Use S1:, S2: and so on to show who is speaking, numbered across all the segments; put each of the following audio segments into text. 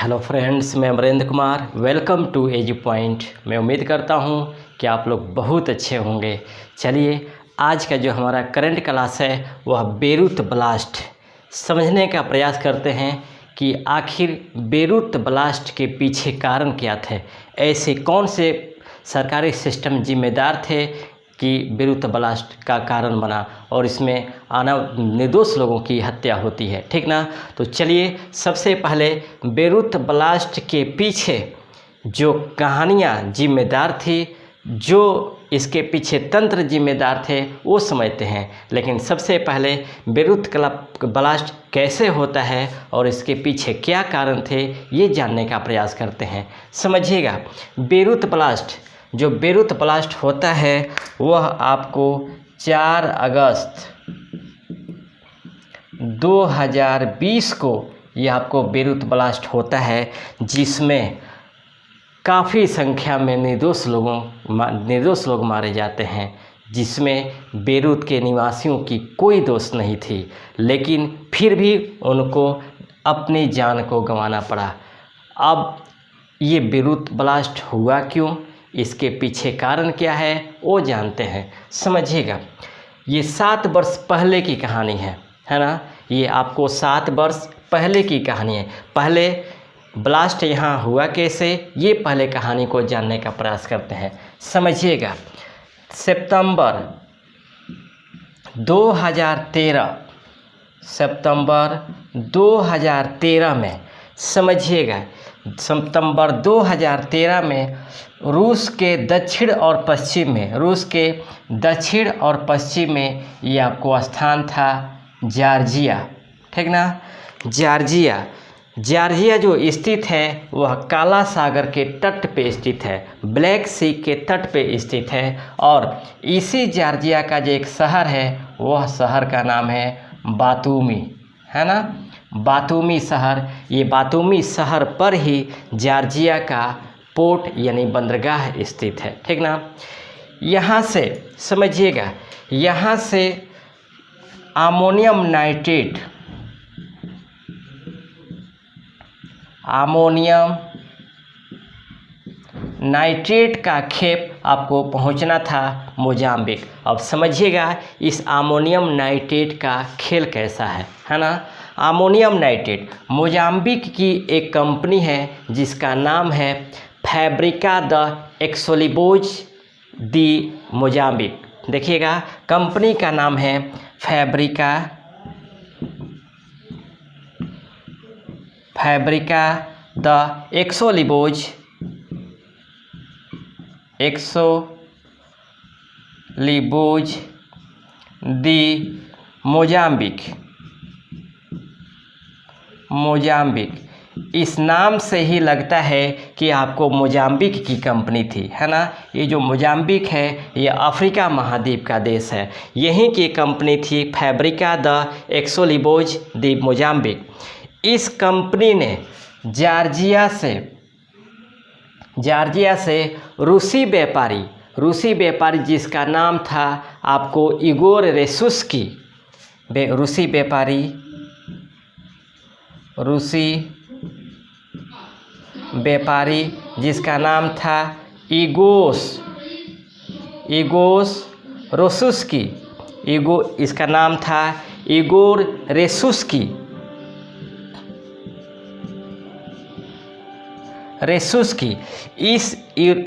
S1: Hello friends, मैं Amrendra Kumar. Welcome to Edu Point. मैं उम्मीद करता हूँ कि आप लोग बहुत अच्छे होंगे। चलिए, आज का जो हमारा करंट क्लास है वह बेरूत ब्लास्ट समझने का प्रयास करते हैं कि आखिर बेरूत ब्लास्ट के पीछे कारण क्या थे। ऐसे कौन से सरकारी सिस्टम जिम्मेदार थे कि बेरूत ब्लास्ट का कारण बना और इसमें निर्दोष लोगों की हत्या होती है, ठीक ना। तो चलिए, सबसे पहले बेरूत ब्लास्ट के पीछे जो कहानियाँ जिम्मेदार थी, जो इसके पीछे तंत्र जिम्मेदार थे, वो समझते हैं। लेकिन सबसे पहले बेरूत ब्लास्ट कैसे होता है और इसके पीछे क्या कारण थे, ये जानने का प्रयास करते हैं। समझिएगा, बेरूत ब्लास्ट होता है वह आपको 4 अगस्त 2020 को यह आपको बेरूत ब्लास्ट होता है, जिसमें काफ़ी संख्या में निर्दोष लोग मारे जाते हैं, जिसमें बेरूत के निवासियों की कोई दोष नहीं थी, लेकिन फिर भी उनको अपनी जान को गंवाना पड़ा। अब ये बेरूत ब्लास्ट हुआ क्यों, इसके पीछे कारण क्या है, वो जानते हैं। समझिएगा, ये 7 वर्ष पहले की कहानी है ना। ये आपको 7 वर्ष पहले की कहानी है। पहले ब्लास्ट यहाँ हुआ कैसे, ये पहले कहानी को जानने का प्रयास करते हैं। समझिएगा, सितंबर 2013 में, समझिएगा, सितंबर 2013 में रूस के दक्षिण और पश्चिम में ये आपको स्थान था जॉर्जिया, ठीक ना। जॉर्जिया जो स्थित है वह काला सागर के तट पे स्थित है, ब्लैक सी के तट पे स्थित है। और इसी जॉर्जिया का जो एक शहर है, वह शहर का नाम है बातूमी, है ना। बातूमी शहर, ये बातूमी शहर पर ही जॉर्जिया का पोर्ट यानी बंदरगाह स्थित है, ठीक ना। यहाँ से समझिएगा, यहाँ से अमोनियम नाइट्रेट का खेप आपको पहुंचना था मोजाम्बिक। अब समझिएगा, इस अमोनियम नाइट्रेट का खेल कैसा है ना। अमोनियम नाइट्रेट मोजाम्बिक की एक कंपनी है जिसका नाम है फैब्रिका द एक्सोलिबोज दी मोजाम्बिक। देखिएगा, कंपनी का नाम है फैब्रिका द एक्सोलिबोज दी मोजाम्बिक। इस नाम से ही लगता है कि आपको मोजाम्बिक की कंपनी थी, है ना। ये जो मोजाम्बिक है, ये अफ्रीका महाद्वीप का देश है। यहीं की कंपनी थी फैब्रिका द एक्सोलिबोज दी मोजाम्बिक। इस कंपनी ने जॉर्जिया से रूसी व्यापारी जिसका नाम था आपको इगोर रेसुस्की, रूसी व्यापारी जिसका नाम था इसका नाम था इगोर रेसुस्की। इस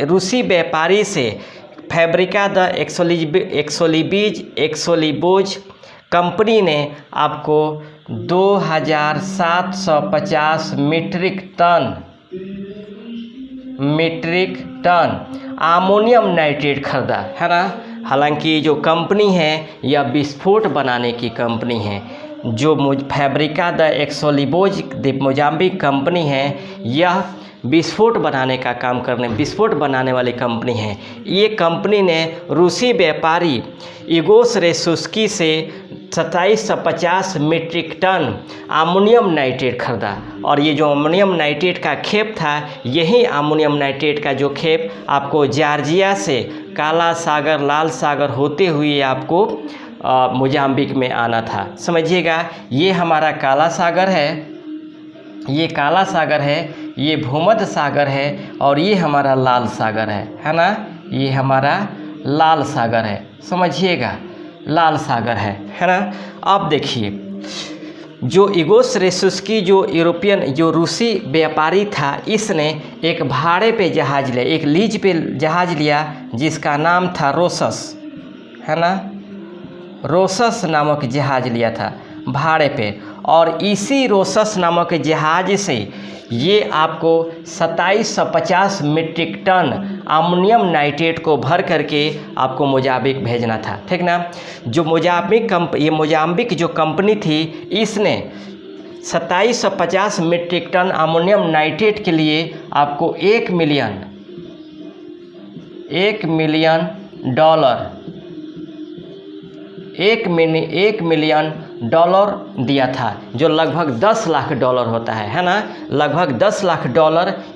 S1: रूसी व्यापारी से फैब्रिका द एक्सोलिबोज कंपनी ने आपको 2750 मीट्रिक टन अमोनियम नाइट्रेट खरीदा, है ना। हालांकि जो कंपनी है यह विस्फोट बनाने की कंपनी है। जो फैब्रिका द एक्सोलिबोज दी मोजाम्बिक कंपनी है, यह विस्फोट बनाने वाली कंपनी है। ये कंपनी ने रूसी व्यापारी इगोस रेसुस्की से 2750 मीट्रिक टन अमोनियम नाइट्रेट खरीदा। और ये जो अमोनियम नाइट्रेट का खेप था, यही अमोनियम नाइट्रेट का जो खेप आपको जॉर्जिया से काला सागर, लाल सागर होते हुए आपको मोजाम्बिक में आना था। समझिएगा, ये हमारा काला सागर है, ये भूमध्य सागर है और ये हमारा लाल सागर है ना, ये हमारा लाल सागर है, समझिएगा लाल सागर है ना। अब देखिए जो इगोस रेसुस्की जो यूरोपियन जो रूसी व्यापारी था, इसने एक भाड़े पे जहाज़ लिया, एक लीज पे जहाज़ लिया जिसका नाम था रोसस, है ना, रोसस नामक जहाज़ लिया था भाड़े पे। और इसी रोसस नामक जहाज़ से ये आपको 2750 मीट्रिक टन अमोनियम नाइट्रेट को भर करके आपको मोजाम्बिक भेजना था, ठीक ना। जो मोजाम्बिक जो कंपनी थी, इसने 2750 मीट्रिक टन अमोनियम नाइट्रेट के लिए आपको $1 मिलियन दिया था, जो लगभग $10 लाख होता है ना, लगभग $10 लाख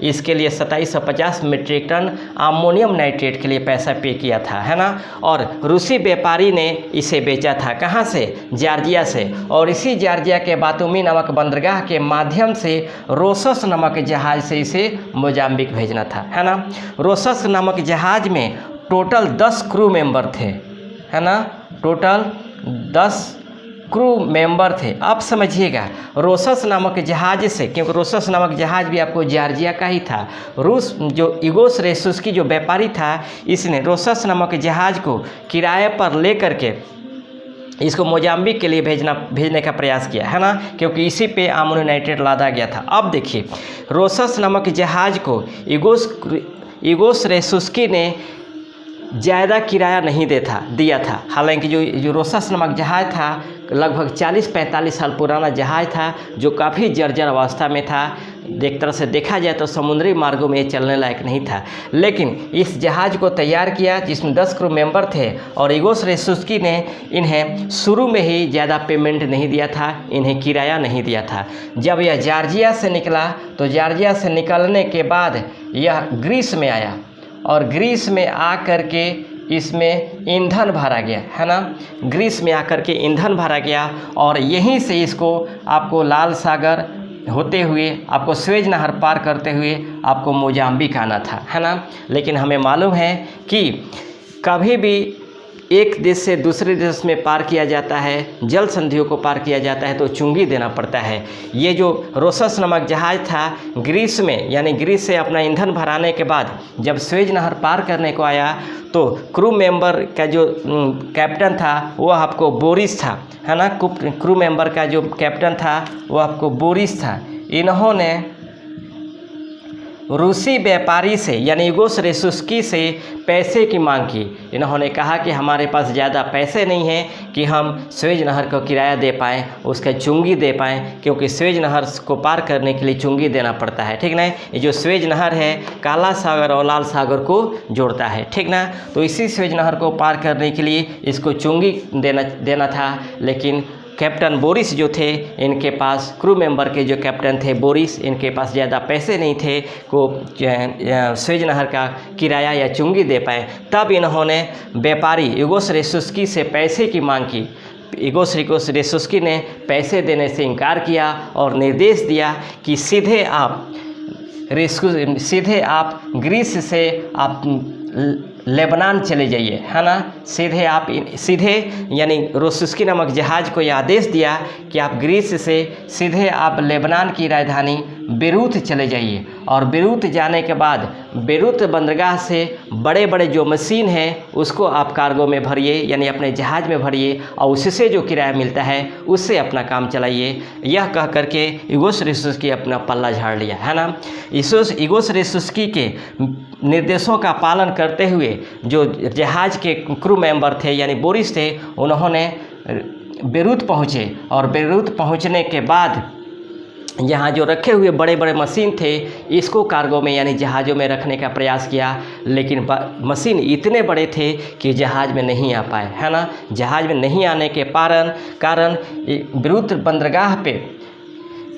S1: इसके लिए 2750 मीट्रिक टन अमोनियम नाइट्रेट के लिए पैसा पे किया था, है ना। और रूसी व्यापारी ने इसे बेचा था कहाँ से, जॉर्जिया से। और इसी जॉर्जिया के बातूमी नामक बंदरगाह के माध्यम से रोसस नामक जहाज़ से इसे मोजाम्बिक भेजना था, है ना। रोसस नामक जहाज़ में टोटल 10 क्रू मेंबर थे, है ना, टोटल 10 क्रू मेंबर थे। अब समझिएगा रोसस नामक जहाज़ से, क्योंकि रोसस नामक जहाज़ भी आपको जॉर्जिया का ही था, रूस जो इगोस रेसुस्की जो व्यापारी था, इसने रोसस नामक जहाज़ को किराए पर ले करके इसको मोजाम्बिक के लिए भेजने का प्रयास किया, है ना, क्योंकि इसी पे अमोनियम नाइट्रेट लादा गया था। अब देखिए रोसस नामक जहाज़ को इगोस रेसुस्की ने ज़्यादा किराया नहीं दिया था। हालांकि जो रोसस नामक जहाज़ था लगभग 40-45 साल पुराना जहाज़ था, जो काफ़ी जर्जर अवस्था में था। एक तरह से देखा जाए तो समुद्री मार्गों में ये चलने लायक नहीं था, लेकिन इस जहाज़ को तैयार किया जिसमें 10 क्रू मेंबर थे। और इगोस रेसुस्की ने इन्हें शुरू में ही ज़्यादा पेमेंट नहीं दिया था, इन्हें किराया नहीं दिया था। जब यह जॉर्जिया से निकला तो जॉर्जिया से निकलने के बाद यह ग्रीस में आया और ग्रीस में आ कर के इसमें ईंधन भरा गया, है ना, ग्रीस में आकर के ईंधन भरा गया। और यहीं से इसको आपको लाल सागर होते हुए आपको स्वेज नहर पार करते हुए आपको मोजाम्बिक आना था, है ना। लेकिन हमें मालूम है कि कभी भी एक देश से दूसरे देश में पार किया जाता है, जल संधियों को पार किया जाता है तो चुंगी देना पड़ता है। ये जो रोसस नामक जहाज़ था ग्रीस में, यानी ग्रीस से अपना ईंधन भराने के बाद जब स्वेज नहर पार करने को आया तो क्रू मेंबर का जो कैप्टन था वह आपको बोरिस था, है ना। क्रू मेंबर का जो कैप्टन था वह आपको बोरिस था। इन्होंने रूसी व्यापारी से यानी इगोस रेसुस्की से पैसे की मांग की। इन्होंने कहा कि हमारे पास ज़्यादा पैसे नहीं हैं कि हम स्वेज नहर को किराया दे पाएँ, उसका चुंगी दे पाएँ, क्योंकि स्वेज नहर को पार करने के लिए चुंगी देना पड़ता है, ठीक ना। ये जो स्वेज नहर है काला सागर और लाल सागर को जोड़ता है, ठीक ना। तो इसी स्वेज नहर को पार करने के लिए इसको चुंगी देना था। लेकिन कैप्टन बोरिस जो थे, इनके पास क्रू मेंबर के जो कैप्टन थे बोरिस, इनके पास ज़्यादा पैसे नहीं थे को स्वेज नहर का किराया या चुंगी दे पाए। तब इन्होंने व्यापारी इगोस रेसुस्की से पैसे की मांग की। इगोस रेसुस्की ने पैसे देने से इनकार किया और निर्देश दिया कि सीधे आप ग्रीस से आप लेबनान चले जाइए, है ना। सीधे यानी रेसुस्की नामक जहाज़ को यह आदेश दिया कि आप ग्रीस से सीधे आप लेबनान की राजधानी बेरूत चले जाइए। और बेरूत जाने के बाद बेरूत बंदरगाह से बड़े बड़े जो मशीन है उसको आप कार्गो में भरिए, यानी अपने जहाज़ में भरिए, और उससे जो किराया मिलता है उससे अपना काम चलाइए। यह कह करके इगोस रेसुस्की अपना पल्ला झाड़ लिया, है ना। इगोस रेसुस्की के निर्देशों का पालन करते हुए जो जहाज़ के क्रू मेंबर थे यानी बोरिस थे, उन्होंने बेरूत पहुँचे। और बेरूत पहुँचने के बाद यहाँ जो रखे हुए बड़े बड़े मशीन थे इसको कार्गो में यानी जहाज़ों में रखने का प्रयास किया, लेकिन मशीन इतने बड़े थे कि जहाज़ में नहीं आ पाए, है ना। जहाज़ में नहीं आने के कारण बेरूत बंदरगाह पे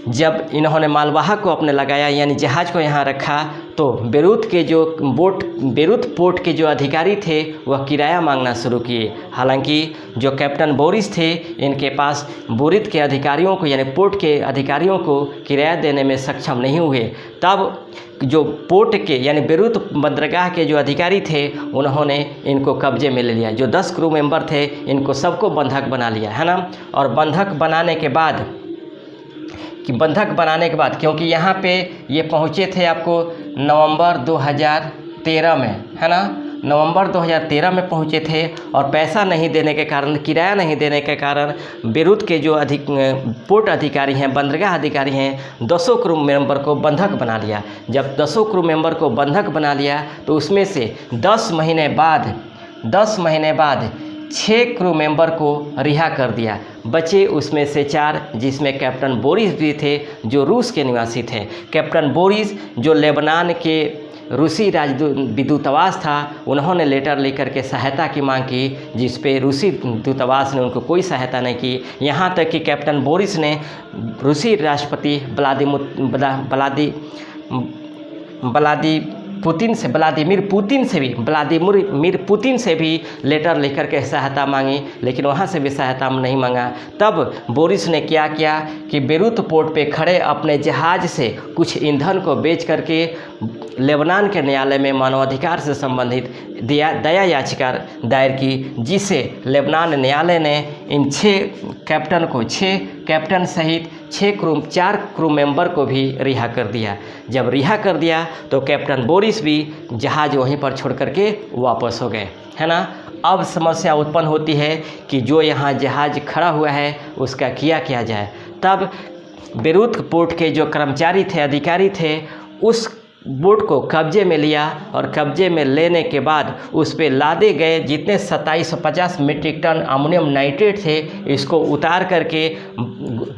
S1: जब इन्होंने मालवाहक को अपने लगाया यानी जहाज़ को यहाँ रखा तो बेरूत के जो बेरूत पोर्ट के जो अधिकारी थे वह किराया मांगना शुरू किए। हालांकि जो कैप्टन बोरिस थे इनके पास बेरूत के अधिकारियों को यानी पोर्ट के अधिकारियों को किराया देने में सक्षम नहीं हुए। तब जो पोर्ट के यानी बेरूत बंदरगाह के जो अधिकारी थे उन्होंने इनको कब्जे में ले लिया। जो 10 क्रू मेंबर थे इनको सबको बंधक बना लिया, है ना। और बंधक बनाने के बाद क्योंकि यहाँ पे ये पहुँचे थे आपको नवंबर 2013 में, है ना, नवंबर 2013 में पहुँचे थे। और पैसा नहीं देने के कारण, किराया नहीं देने के कारण बेरूत के जो पोर्ट अधिकारी हैं, बंदरगाह अधिकारी हैं, 200 क्रू मेंबर को बंधक बना लिया। जब 200 क्रू मेंबर को बंधक बना लिया तो उसमें से 10 महीने बाद 6 क्रू मेंबर को रिहा कर दिया। बचे उसमें से 4, जिसमें कैप्टन बोरिस भी थे जो रूस के निवासी थे। कैप्टन बोरिस जो लेबनान के रूसी दूतावास था, उन्होंने लेटर लेकर के सहायता की मांग की, जिस पे रूसी दूतावास ने उनको कोई सहायता नहीं की। यहाँ तक कि कैप्टन बोरिस ने रूसी राष्ट्रपति व्लादिमीर पुतिन से भी लेटर लेकर के सहायता मांगी, लेकिन वहाँ से भी सहायता नहीं मांगा। तब बोरिस ने क्या किया कि बेरूत पोर्ट पे खड़े अपने जहाज़ से कुछ ईंधन को बेच करके लेबनान के न्यायालय में मानवाधिकार से संबंधित दया याचिका दायर की, जिसे लेबनान न्यायालय ने इन 6 कैप्टन सहित 4 क्रू मेंबर को भी रिहा कर दिया। जब रिहा कर दिया तो कैप्टन बोरिस भी जहाज़ वहीं पर छोड़ करके वापस हो गए, है ना। अब समस्या उत्पन्न होती है कि जो यहाँ जहाज़ खड़ा हुआ है उसका किया जाए। तब बेरूत पोर्ट के जो कर्मचारी थे, अधिकारी थे, उस बोट को कब्जे में लिया और कब्जे में लेने के बाद उस पे लादे गए जितने 2750 मीट्रिक टन अमोनियम नाइट्रेट थे, इसको उतार करके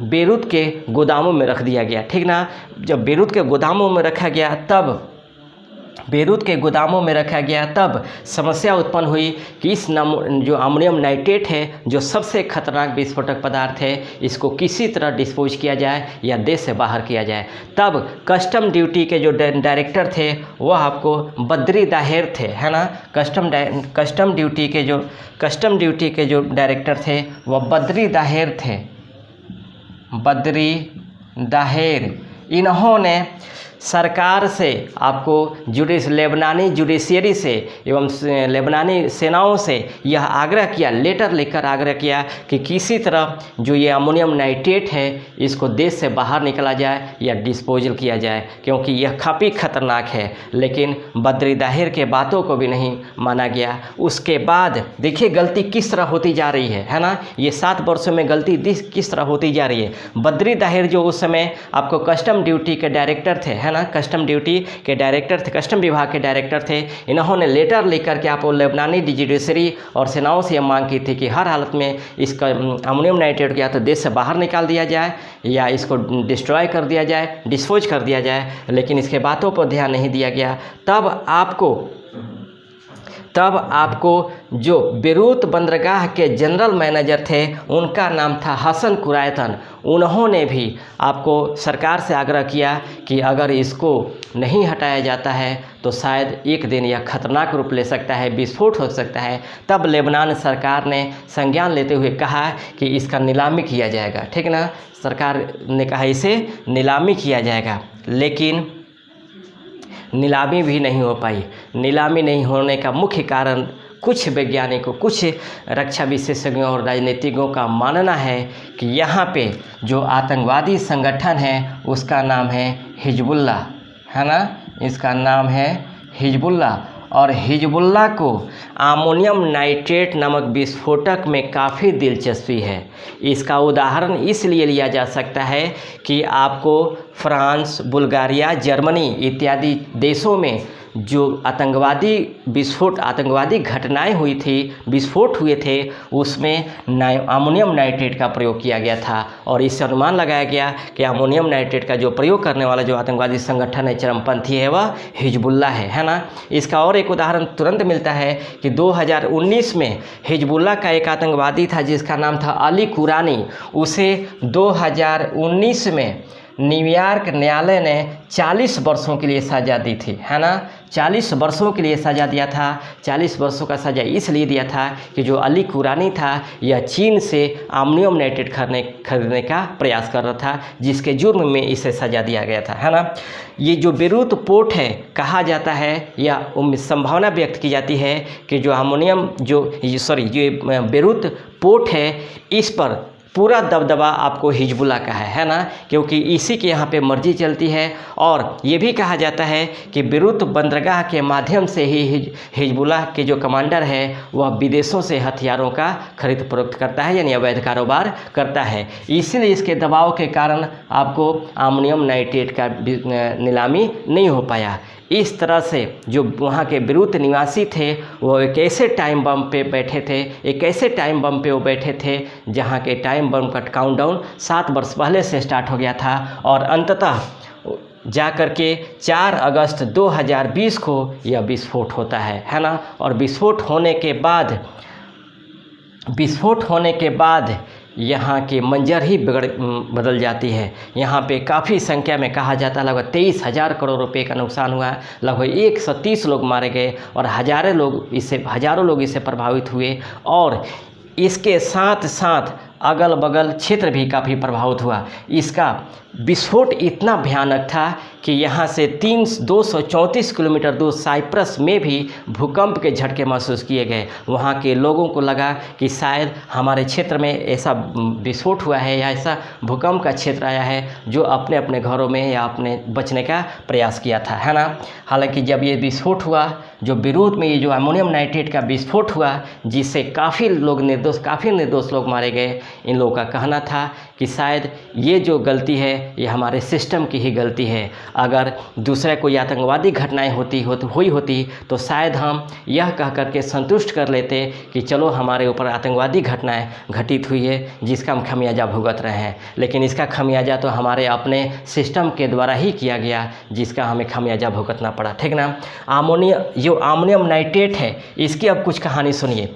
S1: बेरूत के गोदामों में रख दिया गया, ठीक ना। जब बेरूत के गोदामों में रखा गया तब समस्या उत्पन्न हुई कि इस जो अमोनियम नाइट्रेट है, जो सबसे खतरनाक विस्फोटक पदार्थ है, इसको किसी तरह डिस्पोज किया जाए या देश से बाहर किया जाए। तब कस्टम ड्यूटी के जो डायरेक्टर थे वह आपको बद्री दाहेर थे, है ना। कस्टम ड्यूटी के जो डायरेक्टर थे वह बद्री दाहेर। इन्होंने सरकार से आपको लेबनानी जुडिशियरी से एवं लेबनानी सेनाओं से यह लेटर लिखकर आग्रह किया कि किसी तरह जो ये अमोनियम नाइट्रेट है इसको देश से बाहर निकाला जाए या डिस्पोजल किया जाए, क्योंकि यह काफ़ी खतरनाक है। लेकिन बद्री दाहिर के बातों को भी नहीं माना गया। उसके बाद देखिए गलती किस तरह होती जा रही है ना। ये 7 वर्षों में गलती किस तरह होती जा रही है। बद्री दाहिर जो उस समय आपको कस्टम ड्यूटी के डायरेक्टर थे, है ना, कस्टम ड्यूटी के डायरेक्टर थे, कस्टम विभाग के डायरेक्टर थे। इन्होंने लेटर लिखकर के आपको लेबनानी जुडिशरी और सेनाओं से यह मांग की थी कि हर हालत में इसका अमोनियम नाइट्रेट को या तो देश से बाहर निकाल दिया जाए या इसको डिस्ट्रॉय कर दिया जाए, डिस्पोज कर दिया जाए। लेकिन इसके बातों पर ध्यान नहीं दिया गया। तब आपको जो बेरूत बंदरगाह के जनरल मैनेजर थे उनका नाम था हसन कुरैतन। उन्होंने भी आपको सरकार से आग्रह किया कि अगर इसको नहीं हटाया जाता है तो शायद एक दिन यह खतरनाक रूप ले सकता है, विस्फोट हो सकता है। तब लेबनान सरकार ने संज्ञान लेते हुए कहा कि इसका नीलामी किया जाएगा, ठीक ना। सरकार ने कहा इसे नीलामी किया जाएगा, लेकिन नीलामी भी नहीं हो पाई। नीलामी नहीं होने का मुख्य कारण कुछ वैज्ञानिकों, कुछ रक्षा विशेषज्ञों और राजनीतिज्ञों का मानना है कि यहाँ पे जो आतंकवादी संगठन है उसका नाम है हिजबुल्लाह, है ना। इसका नाम है हिजबुल्लाह और हिजबुल्लाह को अमोनियम नाइट्रेट नामक विस्फोटक में काफ़ी दिलचस्पी है। इसका उदाहरण इसलिए लिया जा सकता है कि आपको फ्रांस, बुल्गारिया, जर्मनी इत्यादि देशों में जो आतंकवादी घटनाएं हुई थी, विस्फोट हुए थे, उसमें अमोनियम नाइट्रेट का प्रयोग किया गया था। और इससे अनुमान लगाया गया कि अमोनियम नाइट्रेट का जो प्रयोग करने वाला जो आतंकवादी संगठन है, चरमपंथी है, वह हिजबुल्लाह है ना। इसका और एक उदाहरण तुरंत मिलता है कि 2019 में हिजबुल्लाह का एक आतंकवादी था जिसका नाम था अली कुरानी। उसे 2019 में न्यूयॉर्क न्यायालय ने 40 वर्षों के लिए सज़ा दी थी, है ना। 40 वर्षों के लिए सज़ा दिया था। 40 वर्षों का सज़ा इसलिए दिया था कि जो अली कुरानी था यह चीन से अमोनियम नाइट्रेट खरीदने का प्रयास कर रहा था, जिसके जुर्म में इसे सज़ा दिया गया था, है ना। ये जो बेरूत पोर्ट है, कहा जाता है या संभावना व्यक्त की जाती है कि जो अमोनियम जो बेरूत पोर्ट है, इस पर पूरा दबदबा आपको हिजबुल्लाह का है ना, क्योंकि इसी के यहाँ पे मर्जी चलती है। और ये भी कहा जाता है कि बेरूत बंदरगाह के माध्यम से ही हिजबुल्लाह के जो कमांडर है वह विदेशों से हथियारों का खरीद फरोख्त करता है, यानी अवैध कारोबार करता है। इसीलिए इसके दबाव के कारण आपको अमोनियम नाइट्रेट का नीलामी नहीं हो पाया। इस तरह से जो वहाँ के बेरूत निवासी थे वो एक ऐसे टाइम बम पे बैठे थे, एक ऐसे टाइम बम पे वो बैठे थे जहाँ के टाइम बम का काउंटडाउन 7 वर्ष पहले से स्टार्ट हो गया था और अंततः जा कर के 4 अगस्त 2020 को यह विस्फोट होता है ना। और विस्फोट होने के बाद यहाँ की मंजर ही बदल जाती है। यहाँ पे काफ़ी संख्या में कहा जाता है लगभग 23,000 करोड़ रुपए का नुकसान हुआ, लगभग 130 लोग मारे गए और हज़ारों लोग इससे प्रभावित हुए। और इसके साथ साथ अगल बगल क्षेत्र भी काफ़ी प्रभावित हुआ। इसका विस्फोट इतना भयानक था कि यहाँ से 234 किलोमीटर दूर साइप्रस में भी भूकंप के झटके महसूस किए गए। वहाँ के लोगों को लगा कि शायद हमारे क्षेत्र में ऐसा विस्फोट हुआ है या ऐसा भूकंप का क्षेत्र आया है, जो अपने अपने घरों में या अपने बचने का प्रयास किया था, है ना। हालांकि जब ये विस्फोट हुआ, जो बेरूत में ये जो अमोनियम नाइट्रेट का विस्फोट हुआ, जिससे काफ़ी निर्दोष लोग मारे गए, इन लोगों का कहना था कि शायद ये जो गलती है ये हमारे सिस्टम की ही गलती है। अगर दूसरे कोई आतंकवादी घटनाएं हुई होती तो शायद हम यह कह कर के संतुष्ट कर लेते कि चलो हमारे ऊपर आतंकवादी घटनाएं घटित हुई है, जिसका हम खमियाजा भुगत रहे हैं। लेकिन इसका खमियाजा तो हमारे अपने सिस्टम के द्वारा ही किया गया, जिसका हमें खमियाजा भुगतना पड़ा, ठीक ना। अमोनियम नाइट्रेट है, इसकी अब कुछ कहानी सुनिए।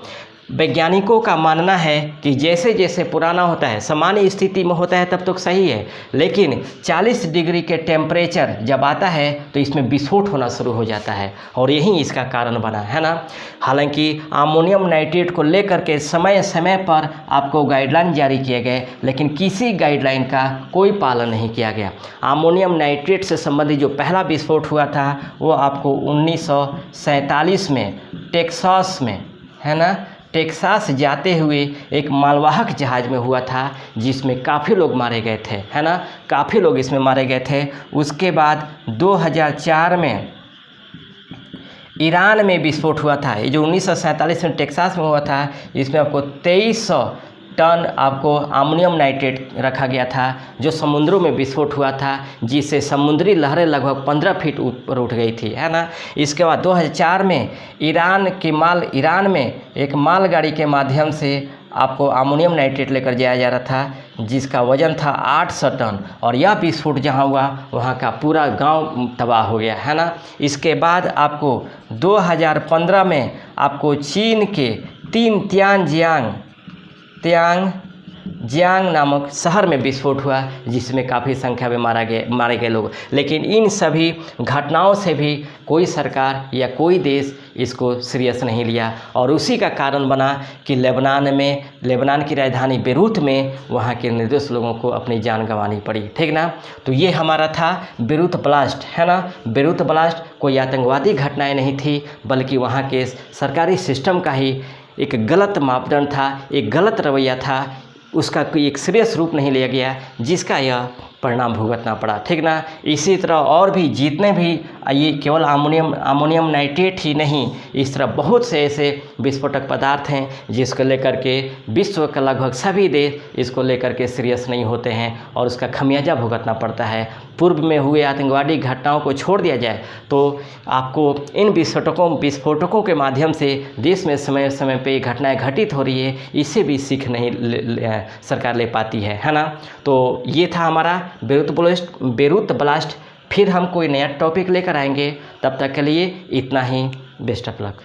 S1: वैज्ञानिकों का मानना है कि जैसे जैसे पुराना होता है, सामान्य स्थिति में होता है तब तो सही है, लेकिन 40 डिग्री के टेम्परेचर जब आता है तो इसमें विस्फोट होना शुरू हो जाता है और यही इसका कारण बना, है ना। हालांकि अमोनियम नाइट्रेट को लेकर के समय समय पर आपको गाइडलाइन जारी किए गए, लेकिन किसी गाइडलाइन का कोई पालन नहीं किया गया। अमोनियम नाइट्रेट से संबंधित जो पहला विस्फोट हुआ था वो आपको 1947 में टेक्सास में, है ना, टेक्सास जाते हुए एक मालवाहक जहाज़ में हुआ था, जिसमें काफ़ी लोग मारे गए थे, है ना, काफ़ी लोग इसमें मारे गए थे। उसके बाद 2004 में ईरान में विस्फोट हुआ था। ये जो 1947 में टेक्सास में हुआ था, इसमें आपको 2300 टन आपको अमोनियम नाइट्रेट रखा गया था, जो समुद्रों में विस्फोट हुआ था, जिससे समुद्री लहरें लगभग 15 फीट ऊपर उठ गई थी, है ना। इसके बाद 2004 में ईरान में एक मालगाड़ी के माध्यम से आपको अमोनियम नाइट्रेट लेकर जाया जा रहा था, जिसका वजन था 800 टन, और यह विस्फोट जहां हुआ वहां का पूरा गांव तबाह हो गया, है ना। इसके बाद आपको 2015 में आपको चीन के तियांजियांग नामक शहर में विस्फोट हुआ, जिसमें काफ़ी संख्या में मारे गए लोग। लेकिन इन सभी घटनाओं से भी कोई सरकार या कोई देश इसको सीरियस नहीं लिया, और उसी का कारण बना कि लेबनान की राजधानी बेरूत में वहाँ के निर्दोष लोगों को अपनी जान गंवानी पड़ी, ठीक ना। तो ये हमारा था बेरूत ब्लास्ट, है ना। बेरूत ब्लास्ट कोई आतंकवादी घटनाएं नहीं थी, बल्कि वहाँ के सरकारी सिस्टम का ही एक गलत मापदंड था, एक गलत रवैया था, उसका कोई एक सीरियस रूप नहीं लिया गया, जिसका यह परिणाम भुगतना पड़ा, ठीक ना। इसी तरह और भी जितने भी, ये केवल अमोनियम नाइट्रेट ही नहीं, इस तरह बहुत से ऐसे विस्फोटक पदार्थ हैं जिसको लेकर के विश्व का लगभग सभी देश इसको लेकर के सीरियस नहीं होते हैं और उसका खमियाजा भुगतना पड़ता है। पूर्व में हुए आतंकवादी घटनाओं को छोड़ दिया जाए तो आपको इन विस्फोटकों के माध्यम से देश में समय समय पे घटनाएं घटित हो रही है, इससे भी सीख नहीं सरकार ले पाती है ना। तो ये था हमारा बेरूत ब्लास्ट। फिर हम कोई नया टॉपिक लेकर आएंगे, तब तक के लिए इतना ही। Best of luck.